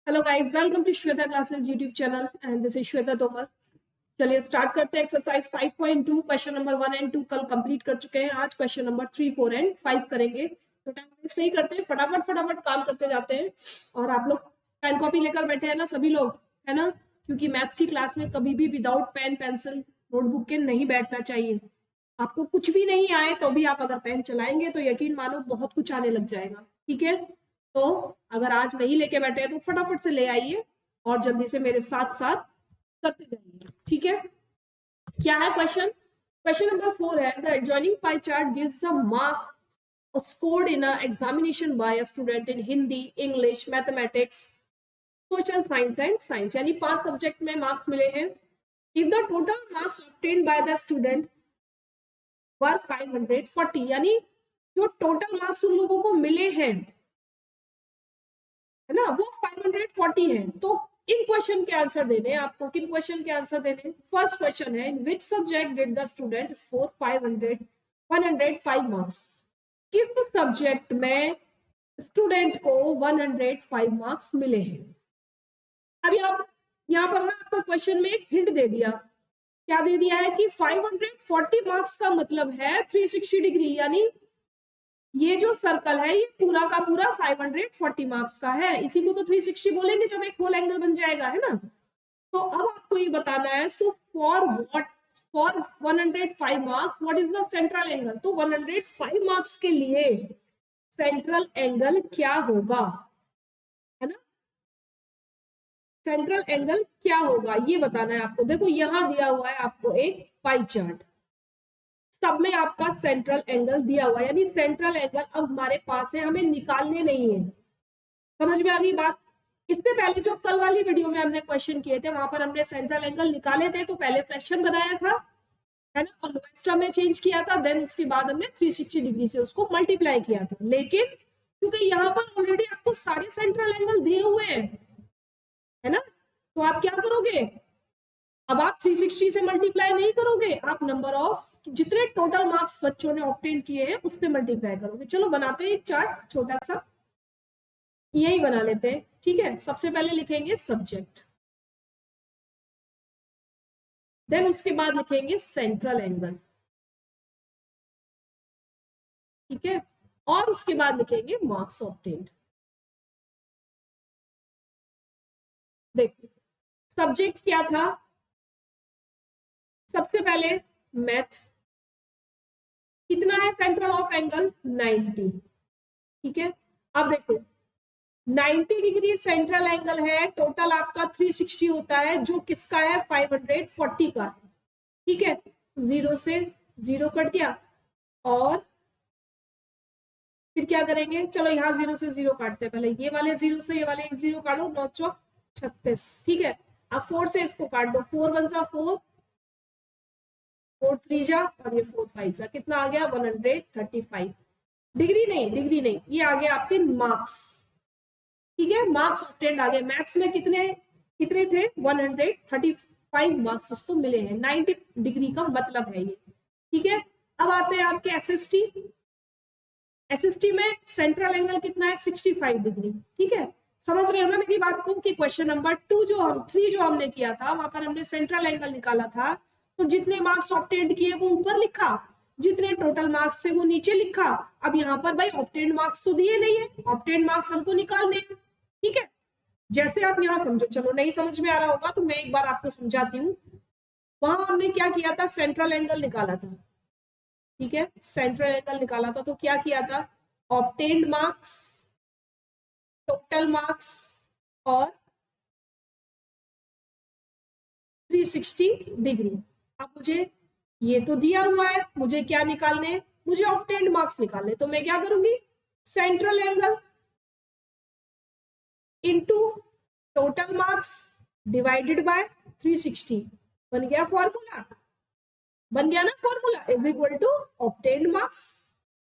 Hello guys, welcome to Shweta classes YouTube channel and this is Shweta Tomar. चलिए start करते हैं exercise 5.2 question number 1 and 2 कल complete कर चुके हैं। आज क्वेश्चन नंबर 3, 4 एंड 5 करेंगे। तो टाइम वेस्ट नहीं करते, फटाफट काम करते जाते हैं। और आप लोग पेन कॉपी लेकर बैठे हैं ना सभी लोग, है ना? क्योंकि मैथ्स की क्लास में कभी भी विदाउट पेन पेंसिल नोटबुक के नहीं बैठना चाहिए। आपको कुछ भी नहीं आए तो भी आप अगर पेन चलाएंगे तो यकीन मानो बहुत कुछ आने लग जाएगा। ठीक है, तो अगर आज नहीं लेके बैठे हैं तो फटाफट से ले आइए और जल्दी से मेरे साथ साथ करते जाइए। ठीक है, क्या है क्वेश्चन? क्वेश्चन नंबर 4 है, the adjoining pie chart gives the mark scored in a examination by a student in Hindi, English, mathematics, social science and science. यानी 5 सब्जेक्ट में मार्क्स मिले हैं। If the total marks obtained by the student वर 540, यानी जो total marks उन लोगों को मिले हैं, है ना, वो 540 है। तो इन क्वेश्चन के आंसर देने आपको, किन क्वेश्चन के आंसर देने? फर्स्ट क्वेश्चन है, in which subject did the student score 105 marks? किस सब्जेक्ट में स्टूडेंट को 105 मार्क्स मिले हैं? अभी आप यहाँ पर ना आपको क्वेश्चन में एक हिंट दे दिया। क्या दे दिया है कि 540 मार्क्स का मतलब है 360 डिग्री, यानी ये जो सर्कल है ये पूरा का पूरा 540 मार्क्स का है। इसी को तो 360 बोलेंगे जब एक होल एंगल बन जाएगा, है ना? तो अब आपको ये बताना है, so for 105 marks what is the central angle? तो 105 मार्क्स के लिए सेंट्रल एंगल क्या होगा, है ना? सेंट्रल एंगल क्या होगा ये बताना है आपको। देखो यहां दिया हुआ है आपको एक पाई चार्ट, सब में आपका सेंट्रल एंगल दिया हुआ है, यानी सेंट्रल एंगल अब हमारे पास है, हमें निकालने नहीं है। समझ में आ गई बात? इससे पहले जो कल वाली वीडियो में हमने क्वेश्चन किए थे वहां पर हमने सेंट्रल एंगल निकाले थे। तो पहले फ्रैक्शन बनाया था, है ना, और लोएस्ट टर्म में चेंज किया था, देन उसके बाद हमने 360 डिग्री से उसको मल्टीप्लाई किया था। लेकिन क्योंकि यहाँ पर ऑलरेडी आपको सारे सेंट्रल एंगल दिए हुए हैं, है ना, तो आप क्या करोगे? अब आप 360 से मल्टीप्लाई नहीं करोगे, आप नंबर ऑफ जितने टोटल मार्क्स बच्चों ने ऑब्टेन किए हैं उससे मल्टीप्लाई करोगे। चलो बनाते हैं एक चार्ट छोटा सा, यही बना लेते हैं। ठीक है, सबसे पहले लिखेंगे सब्जेक्ट, देन उसके बाद लिखेंगे सेंट्रल एंगल, ठीक है, और उसके बाद लिखेंगे मार्क्स ऑब्टेन्ड। देखो सब्जेक्ट क्या था? सबसे पहले मैथ, कितना है सेंट्रल ऑफ एंगल? 90। ठीक है, अब देखो 90 डिग्री सेंट्रल एंगल है, टोटल आपका 360 होता है, जो किसका है? 540 का है। ठीक है, जीरो से जीरो कट गया और फिर क्या करेंगे? चलो यहाँ जीरो से जीरो काटते हैं। पहले ये वाले जीरो से ये वाले एक जीरो काटो, 9 चौक 36। ठीक है, अब 4 से इसको काट दो, 4 1 जा 4, 4 3 जा और ये 4 5 जा, कितना आ गया? 135 डिग्री। नहीं, ये आ गया आपके मार्क्स। ठीक है, मार्क्स ऑब्टेन्ड आ गए। मैथ्स में कितने कितने थे? 135 मार्क्स उसको मिले हैं। 90 डिग्री का मतलब है ये। ठीक है, अब आते हैं आपके एसएसटी। एसएसटी में सेंट्रल एंगल कितना है? 65 डिग्री। ठीक है, समझ रहे हो ना मेरी बात को कि क्वेश्चन नंबर 2 जो हम 3 जो हमने किया था वहां पर हमने सेंट्रल एंगल निकाला था, तो जितने मार्क्स ऑब्टेन्ड किए वो ऊपर लिखा, जितने टोटल मार्क्स थे वो नीचे लिखा। अब यहाँ पर भाई ऑब्टेन्ड मार्क्स तो दिए नहीं है, ऑब्टेन्ड मार्क्स हमको निकालने हैं। ठीक है, जैसे आप यहाँ समझो। चलो नहीं समझ में आ रहा होगा तो मैं एक बार आपको समझाती हूँ। वहां हमने क्या किया था? सेंट्रल एंगल निकाला था। ठीक है, सेंट्रल एंगल निकाला था तो क्या किया था? ऑब्टेन्ड मार्क्स, टोटल मार्क्स और 360 डिग्री। अब मुझे ये तो दिया हुआ है, मुझे क्या निकालने हैं? मुझे ऑब्टेन्ड मार्क्स निकालने। तो मैं क्या करूंगी? Central angle into total marks divided by 360। बन गया फॉर्मूला, बन गया ना formula, is equal to obtained marks.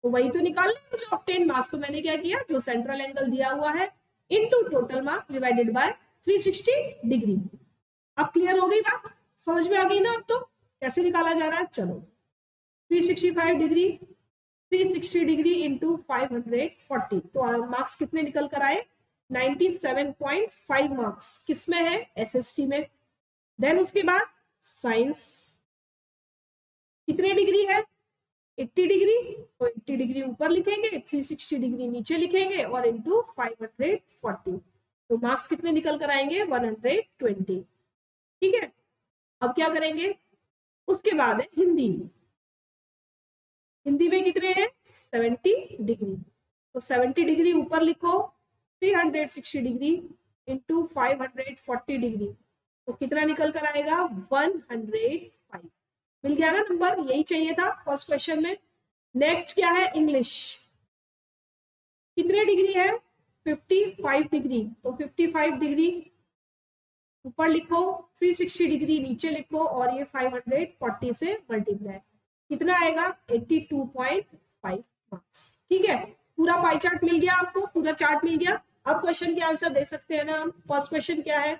तो वही तो निकालना है मुझे, ऑब्टेन्ड मार्क्स। तो मैंने क्या किया? जो सेंट्रल एंगल दिया हुआ है into total marks divided by 360 degree. अब क्लियर हो गई बात? समझ में आ गई ना अब तो कैसे निकाला जा रहा है? चलो 365 डिग्री, 360 डिग्री इंटू 540, तो मार्क्स कितने निकल कर आए? 97.5 मार्क्स किसमें है, SST में। देन उसके बाद साइंस कितने डिग्री है, 80 डिग्री, तो 80 डिग्री ऊपर लिखेंगे, 360 डिग्री नीचे लिखेंगे और इंटू 540, तो मार्क्स कितने निकल कर आएंगे, 120। ठीक है, अब क्या करेंगे, उसके बाद है हिंदी। हिंदी में कितने हैं, 70 डिग्री, तो 70 डिग्री ऊपर लिखो, 360 डिग्री इंटू 540 डिग्री, तो कितना निकल कर आएगा, 105। मिल गया ना नंबर, यही चाहिए था फर्स्ट क्वेश्चन में। नेक्स्ट क्या है, इंग्लिश। कितने डिग्री है, 55 डिग्री, तो 55 डिग्री ऊपर लिखो, 360 डिग्री नीचे लिखो और ये 540 से मल्टीप्लाई, कितना आएगा, 82.5 मार्क्स। ठीक है, पूरा पाई चार्ट मिल गया आपको, पूरा चार्ट मिल गया। अब क्वेश्चन के आंसर दे सकते हैं ना हम। फर्स्ट क्वेश्चन क्या है,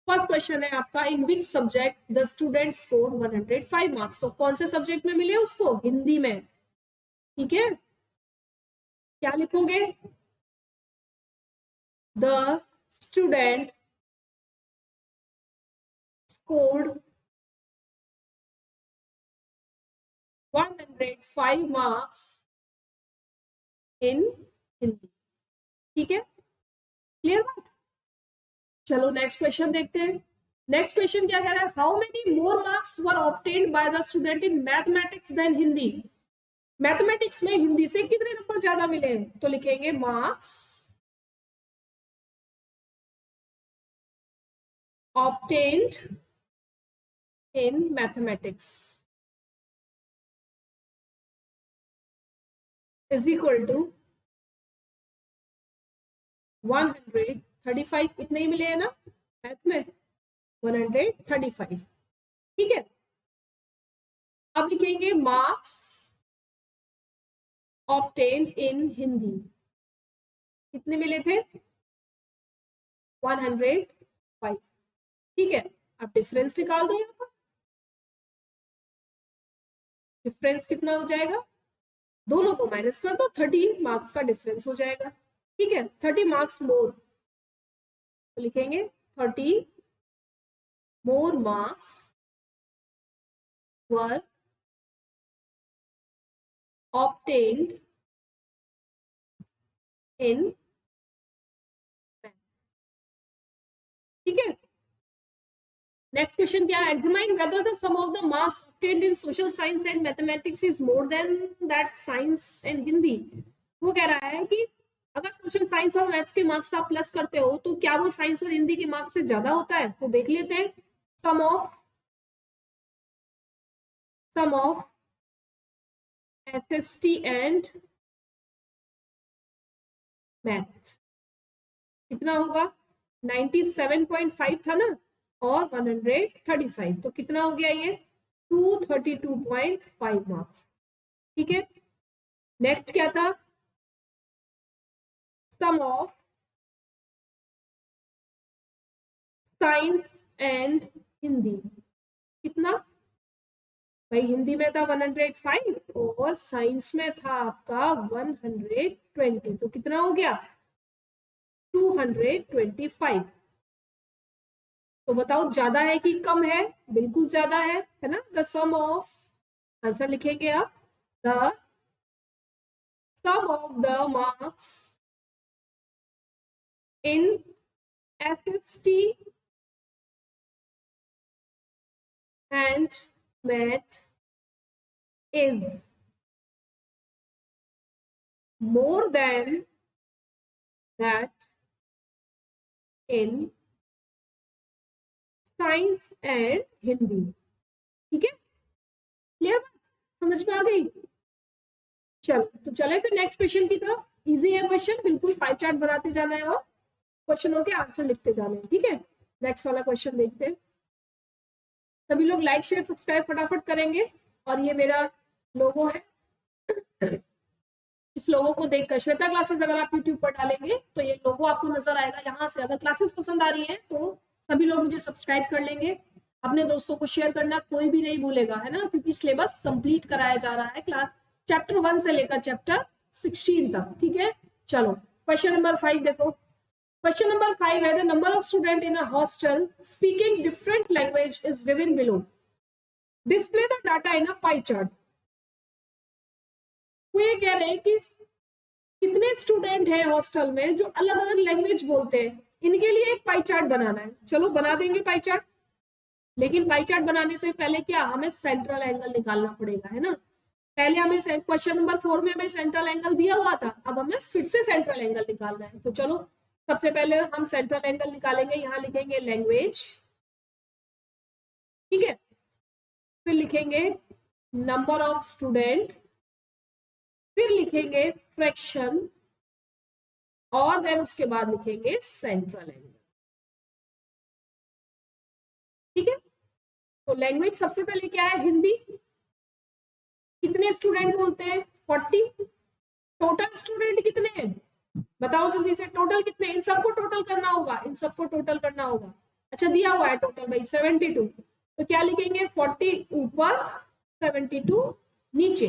फर्स्ट क्वेश्चन है आपका, in which subject the student score 105 marks, तो कौन से सब्जेक्ट में मिले उसको, हिंदी में। ठीक है, क्या लिखोगे, the student scored 105 marks in Hindi. ठीक है, क्लियर बात। चलो नेक्स्ट क्वेश्चन देखते हैं। नेक्स्ट क्वेश्चन क्या कह रहा है, how many more marks were obtained by the student in mathematics than Hindi. Mathematics में हिंदी से कितने नंबर ज्यादा मिले, तो लिखेंगे marks obtained in mathematics is equal to 135। इतने ही मिले हैं ना मैथ में, 135। ठीक है, अब लिखेंगे मार्क्स obtained in हिंदी, कितने मिले थे, 105। ठीक है, अब डिफरेंस निकाल दो, यहाँ पर डिफरेंस कितना हो जाएगा, दोनों को माइनस कर दो, 30 मार्क्स का डिफरेंस हो जाएगा। ठीक है, 30 मार्क्स मोर, तो लिखेंगे 30 more marks were obtained in। ठीक है, नेक्स्ट क्वेश्चन क्या है, examine whether the sum of the marks obtained in social science and mathematics is more than that science and Hindi. वो कह रहा है कि अगर सोशल साइंस और मैथ्स के मार्क्स आप प्लस करते हो तो क्या वो साइंस और हिंदी के मार्क्स से ज्यादा होता है, तो देख लेते हैं। सम ऑफ SST एंड मैथ कितना होगा, 97.5 था ना और 135, तो कितना हो गया ये, 232.5 मार्क्स। ठीक है, नेक्स्ट क्या था, सम ऑफ साइंस एंड हिंदी, कितना भाई, हिंदी में था 105 और साइंस में था आपका 120, तो कितना हो गया, 225। तो बताओ ज्यादा है कि कम है, बिल्कुल ज्यादा है ना। द सम ऑफ, आंसर लिखेंगे आप, the sum of the marks in SST and math is more than that in science and Hindi. ठीक है, क्लियर, समझ में आ गई। चलो तो चले फिर नेक्स्ट क्वेश्चन की तरफ। इजी है क्वेश्चन, बिल्कुल पाई चार्ट बनाते जाना है और क्वेश्चनों के आंसर लिखते जाना है। ठीक है, नेक्स्ट वाला क्वेश्चन देखते हैं। सभी लोग लाइक शेयर सब्सक्राइब फटाफट करेंगे। और ये मेरा लोगो है, इस लोगो को देखकर श्वेता क्लासेस अगर आप यूट्यूब पर डालेंगे तो ये लोगो आपको नजर आएगा। यहाँ से अगर क्लासेस पसंद आ रही है तो सभी लोग मुझे सब्सक्राइब कर लेंगे, अपने दोस्तों को शेयर करना कोई भी नहीं भूलेगा, है ना, क्योंकि सिलेबस कंप्लीट कराया जा रहा है क्लास चैप्टर 1 से लेकर चैप्टर 16 तक। ठीक है, चलो क्वेश्चन नंबर 5 देखो, क्वेश्चन नंबर 5 है the number of student in a hostel speaking different language is given below, display the data in a pie chart. वो ये कह रहे हैं कि कितने स्टूडेंट हैं हॉस्टल में जो अलग अलग लैंग्वेज बोलते हैं, इनके लिए एक पाई चार्ट बनाना है। चलो बना देंगे पाई चार्ट, लेकिन पाई चार्ट बनाने से पहले क्या हमें सेंट्रल एंगल निकालना पड़ेगा, है ना। पहले हमें क्वेश्चन नंबर 4 में हमें सेंट्रल एंगल दिया हुआ था, अब हमें फिर से सेंट्रल एंगल निकालना है। तो चलो सबसे पहले हम सेंट्रल एंगल निकालेंगे, यहां लिखेंगे लैंग्वेज, ठीक है, फिर लिखेंगे नंबर ऑफ स्टूडेंट, फिर लिखेंगे फ्रैक्शन, और देन उसके बाद लिखेंगे सेंट्रल एंगल, ठीक है। तो लैंग्वेज सबसे पहले क्या है, हिंदी। कितने स्टूडेंट बोलते हैं, 40। टोटल स्टूडेंट कितने हैं बताओ जल्दी से, टोटल कितने, इन सबको टोटल करना होगा, इन सबको टोटल करना होगा। अच्छा दिया हुआ है टोटल भाई 72, तो क्या लिखेंगे 40 ऊपर 72 नीचे,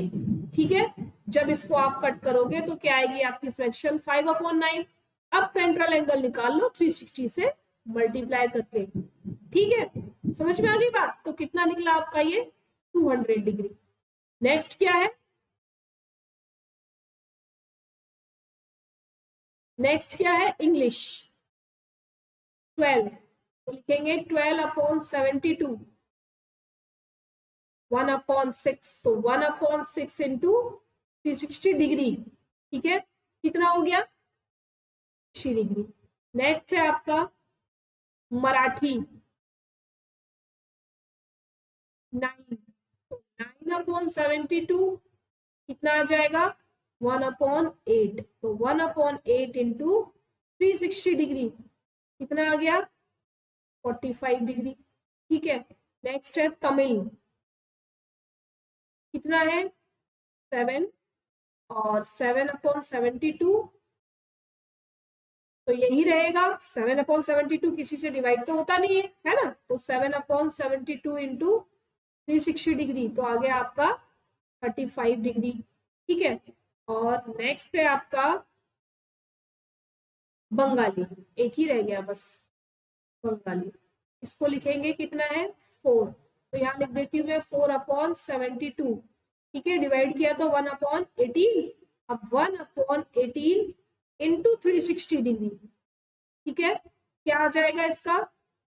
ठीक है। जब इसको आप कट करोगे तो क्या आएगी आपकी फ्रैक्शन 5/9। अब सेंट्रल एंगल निकाल लो 360 से मल्टीप्लाई करके, ठीक है। समझ में आ गई बात। तो कितना निकला आपका ये 200 डिग्री। नेक्स्ट क्या है, नेक्स्ट क्या है, इंग्लिश 12, तो लिखेंगे 12/72, 1/6, तो 1/6 इंटू 360 डिग्री, ठीक है। कितना हो गया 60 डिग्री। नेक्स्ट है आपका मराठी 9, तो 9/72 कितना आ जाएगा 1/8, तो 1/8 इंटू 360 डिग्री कितना आ गया 45 डिग्री, ठीक है। नेक्स्ट है तमिल, कितना है 7, और 7/72 तो यही रहेगा, 7/72 किसी से डिवाइड तो होता नहीं है ना, तो 7/72 इंटू 360 डिग्री तो आ गया आपका 35 डिग्री, ठीक है। और नेक्स्ट है आपका बंगाली, एक ही रह गया बस बंगाली, इसको लिखेंगे कितना है 4, तो यहाँ लिख देती हूँ मैं 4/72, ठीक है। डिवाइड किया तो 1/18, अब 1/18 इंटू 360 डिग्री, ठीक है। क्या आ जाएगा इसका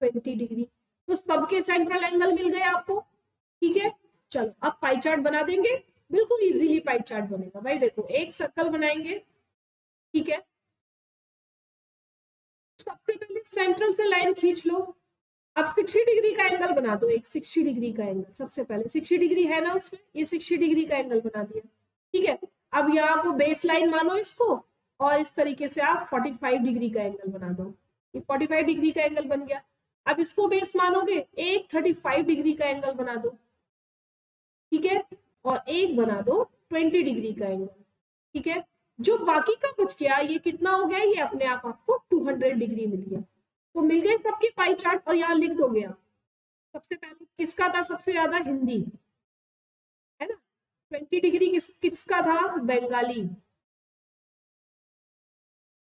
20 डिग्री। तो सबके सेंट्रल एंगल मिल गए आपको, ठीक है। चलो अब पाई चार्ट बना देंगे, बिल्कुल इजीली पाई चार्ट बनेगा भाई। देखो एक सर्कल बनाएंगे, ठीक है। सबसे पहले सेंट्रल से लाइन खींच लो, अब 60 डिग्री का एंगल बना दो, एक 60 डिग्री का एंगल, सबसे पहले 60 डिग्री है ना उसमें, ये 60 डिग्री का एंगल बना दिया, ठीक है। अब यहाँ को बेस लाइन मानो इसको, और इस तरीके से आप 45 डिग्री का एंगल बना दो, ये 45 डिग्री का एंगल बन गया। अब इसको बेस मानोगे, एक 35 डिग्री का एंगल बना दो, ठीक है, और एक बना दो 20 डिग्री का एंगल, ठीक है। जो बाकी का बच गया ये कितना हो गया, ये अपने आप आपको 200 डिग्री मिल गया। तो मिल गए सबके पाई चार्ट, और यहाँ लिख दोगे आप सबसे पहले किसका था सबसे ज्यादा, हिंदी, है ना। 20 डिग्री किसका था, बंगाली,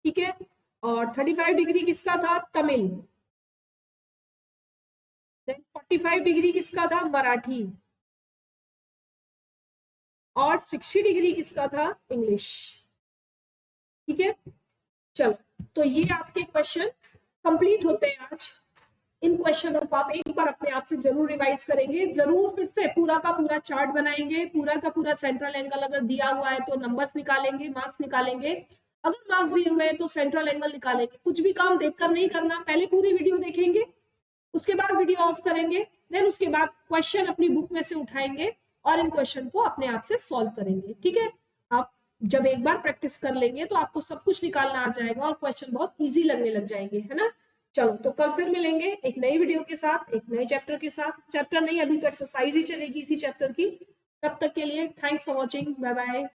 ठीक है। और 35 डिग्री किसका था, तमिल। 45 डिग्री किसका था, मराठी। और 60 डिग्री किसका था, इंग्लिश, ठीक है। चलो तो ये आपके क्वेश्चन कंप्लीट होते हैं आज। इन क्वेश्चनों को आप एक बार अपने आप से जरूर रिवाइज करेंगे, जरूर फिर से पूरा का पूरा चार्ट बनाएंगे, पूरा का पूरा सेंट्रल एंगल अगर दिया हुआ है तो नंबर्स निकालेंगे, मार्क्स निकालेंगे, अगर मार्क्स दिए हुए हैं तो सेंट्रल एंगल निकालेंगे। कुछ भी काम देखकर नहीं करना, पहले पूरी वीडियो देखेंगे, उसके बाद वीडियो ऑफ करेंगे, देन उसके बाद क्वेश्चन अपनी बुक में से उठाएंगे और इन क्वेश्चन को अपने आप से सॉल्व करेंगे, ठीक है। आप जब एक बार प्रैक्टिस कर लेंगे तो आपको सब कुछ निकालना आ जाएगा और क्वेश्चन बहुत इजी लगने लग जाएंगे, है ना। चलो तो कल फिर मिलेंगे एक नई वीडियो के साथ, एक नए चैप्टर के साथ। चैप्टर नहीं, अभी तो एक्सरसाइज ही चलेगी इसी चैप्टर की। तब तक के लिए thanks for watching, bye bye.